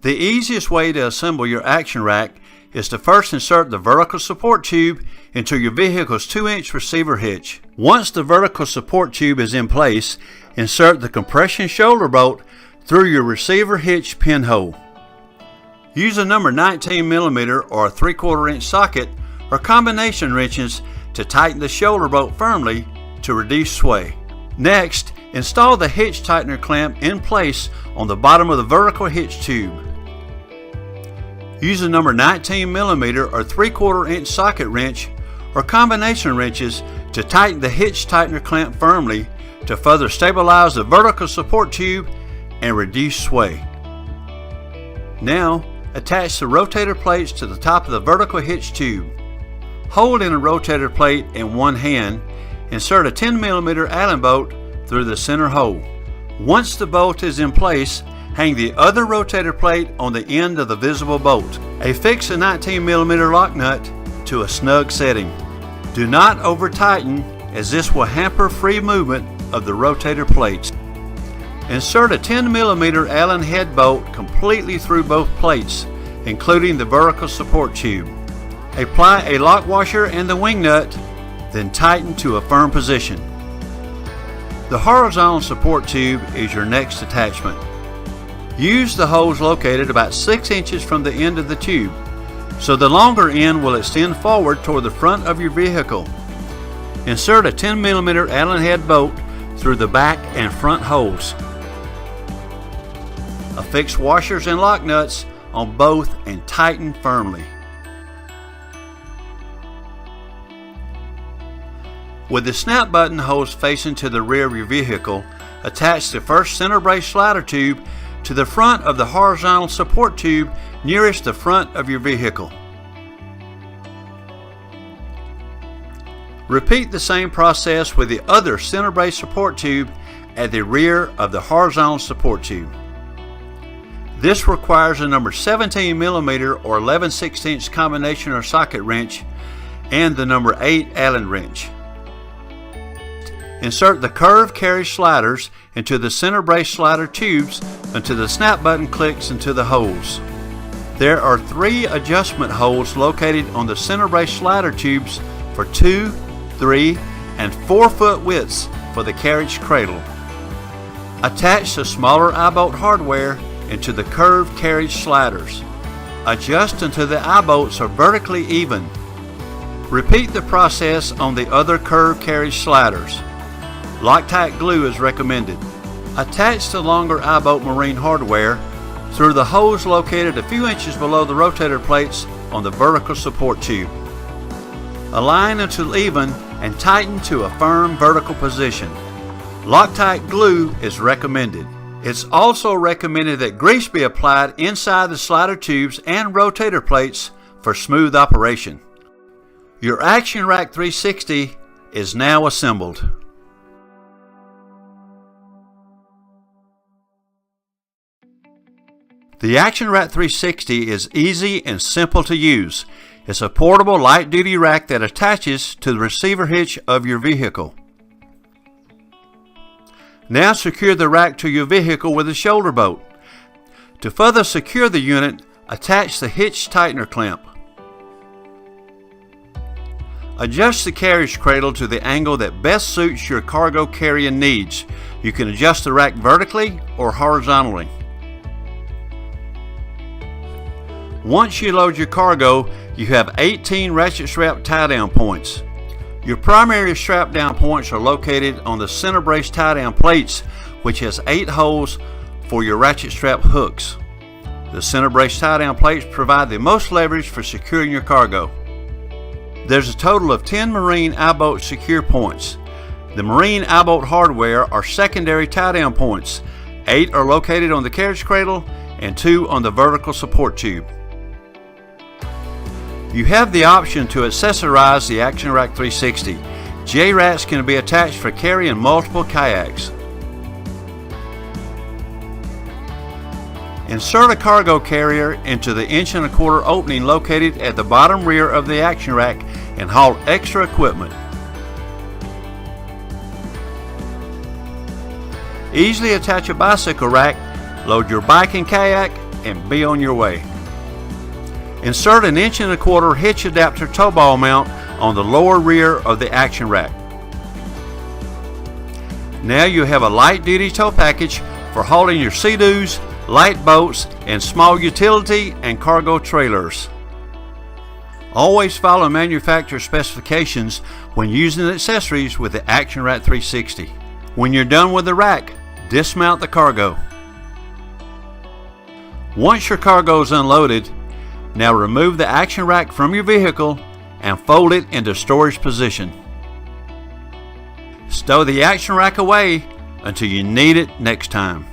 The easiest way to assemble your action rack is to first insert the vertical support tube into your vehicle's 2-inch receiver hitch. Once the vertical support tube is in place, insert the compression shoulder bolt through your receiver hitch pinhole. Use a number 19mm or a 3/4 inch socket or combination wrenches to tighten the shoulder bolt firmly to reduce sway. Next, install the hitch tightener clamp in place on the bottom of the vertical hitch tube. Use a number 19mm or 3/4 inch socket wrench or combination wrenches to tighten the hitch tightener clamp firmly to further stabilize the vertical support tube and reduce sway. Now, attach the rotator plates to the top of the vertical hitch tube. Holding a rotator plate in one hand, insert a 10mm Allen bolt through the center hole. Once the bolt is in place, hang the other rotator plate on the end of the visible bolt. Affix a 19mm lock nut to a snug setting. Do not over tighten, as this will hamper free movement of the rotator plates. Insert a 10mm Allen head bolt completely through both plates, including the vertical support tube. Apply a lock washer and the wing nut, then tighten to a firm position. The horizontal support tube is your next attachment. Use the holes located about 6 inches from the end of the tube, so the longer end will extend forward toward the front of your vehicle. Insert a 10mm Allen head bolt through the back and front holes. Affix washers and lock nuts on both and tighten firmly. With the snap button holes facing to the rear of your vehicle, attach the first center brace slider tube to the front of the horizontal support tube nearest the front of your vehicle. Repeat the same process with the other center brace support tube at the rear of the horizontal support tube. This requires a number 17mm or 11/16 combination or socket wrench and the number 8 Allen wrench. Insert the curved carriage sliders into the center brace slider tubes until the snap button clicks into the holes. There are 3 adjustment holes located on the center brace slider tubes for 2, 3, and 4 foot widths for the carriage cradle. Attach the smaller eye-bolt hardware into the curved carriage sliders. Adjust until the eye bolts are vertically even. Repeat the process on the other curved carriage sliders. Loctite glue is recommended. Attach the longer eye bolt marine hardware through the holes located a few inches below the rotator plates on the vertical support tube. Align until even and tighten to a firm vertical position. Loctite glue is recommended. It's also recommended that grease be applied inside the slider tubes and rotator plates for smooth operation. Your Action Rack 360 is now assembled. The Action Rack 360 is easy and simple to use. It's a portable light-duty rack that attaches to the receiver hitch of your vehicle. Now secure the rack to your vehicle with a shoulder bolt. To further secure the unit, attach the hitch tightener clamp. Adjust the carriage cradle to the angle that best suits your cargo carrying needs. You can adjust the rack vertically or horizontally. Once you load your cargo, you have 18 ratchet strap tie-down points. Your primary strap down points are located on the center brace tie-down plates, which has 8 holes for your ratchet strap hooks. The center brace tie-down plates provide the most leverage for securing your cargo. There's a total of 10 marine eye-bolt secure points. The marine eye-bolt hardware are secondary tie-down points. 8 are located on the carriage cradle and 2 on the vertical support tube. You have the option to accessorize the Action Rack 360. J-racks can be attached for carrying multiple kayaks. Insert a cargo carrier into the 1.25" opening located at the bottom rear of the Action Rack and haul extra equipment. Easily attach a bicycle rack, load your bike and kayak, and be on your way. Insert an 1¼ inch hitch adapter tow ball mount on the lower rear of the action rack. Now you have a light duty tow package for hauling your Sea-Doos, light boats, and small utility and cargo trailers. Always follow manufacturer specifications when using accessories with the Action Rack 360. When you're done with the rack, dismount the cargo. Once your cargo is unloaded, now remove the action rack from your vehicle and fold it into storage position. Stow the action rack away until you need it next time.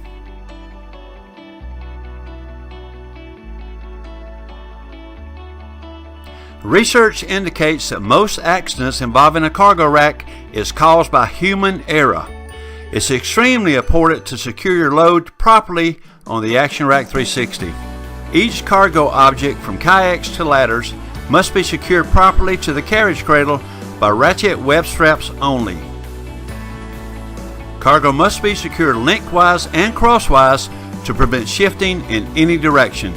Research indicates that most accidents involving a cargo rack is caused by human error. It's extremely important to secure your load properly on the Action Rack 360. Each cargo object from kayaks to ladders must be secured properly to the carriage cradle by ratchet web straps only. Cargo must be secured lengthwise and crosswise to prevent shifting in any direction.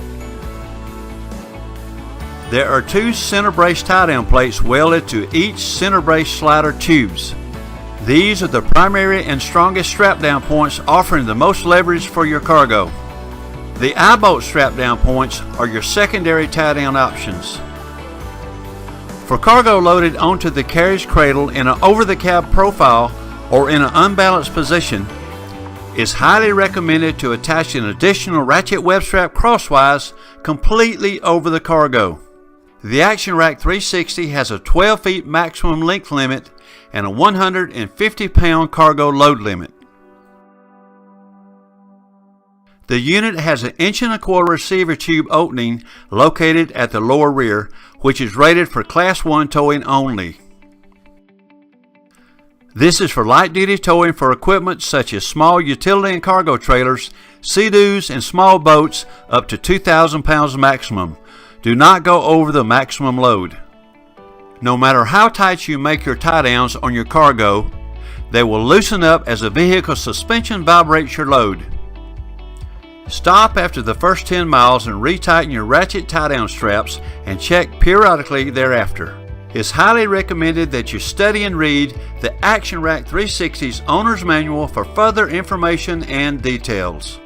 There are 2 center brace tie-down plates welded to each center brace slider tubes. These are the primary and strongest strap-down points, offering the most leverage for your cargo. The eye-bolt strap-down points are your secondary tie-down options. For cargo loaded onto the carriage cradle in an over-the-cab profile or in an unbalanced position, it's highly recommended to attach an additional ratchet web strap crosswise completely over the cargo. The Action Rack 360 has a 12 feet maximum length limit and a 150-pound cargo load limit. The unit has an 1¼ inch receiver tube opening located at the lower rear, which is rated for Class 1 towing only. This is for light-duty towing for equipment such as small utility and cargo trailers, Sea-Doos, and small boats up to 2,000 pounds maximum. Do not go over the maximum load. No matter how tight you make your tie-downs on your cargo, they will loosen up as the vehicle's suspension vibrates your load. Stop after the first 10 miles and retighten your ratchet tie-down straps and check periodically thereafter. It's highly recommended that you study and read the Action Rack 360's owner's manual for further information and details.